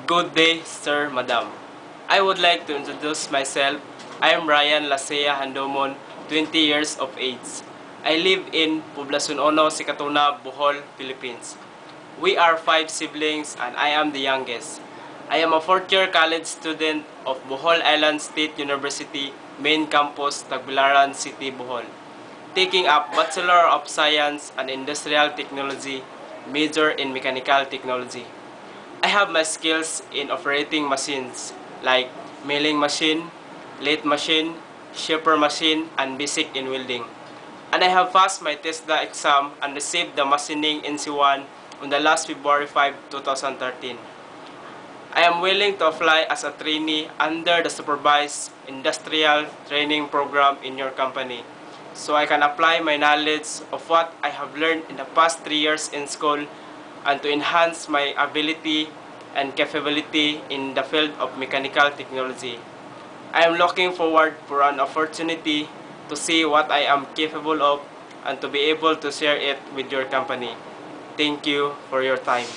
Good day, sir, madam. I would like to introduce myself. I am Ryan Lasea Handomon, 20 years of age. I live in Poblacion Ono, Sikatuna, Bohol, Philippines. We are 5 siblings and I am the youngest. I am a 4th-year college student of Bohol Island State University, main campus, Tagbilaran City, Bohol, taking up Bachelor of Science and Industrial Technology, major in Mechanical Technology. I have my skills in operating machines like milling machine, lathe machine, shaper machine, and basic in welding. And I have passed my TESDA exam and received the machining NC1 on the last February 5, 2013. I am willing to apply as a trainee under the supervised industrial training program in your company, so I can apply my knowledge of what I have learned in the past 3 years in school and to enhance my ability and capability in the field of mechanical technology. I am looking forward for an opportunity to see what I am capable of and to be able to share it with your company. Thank you for your time.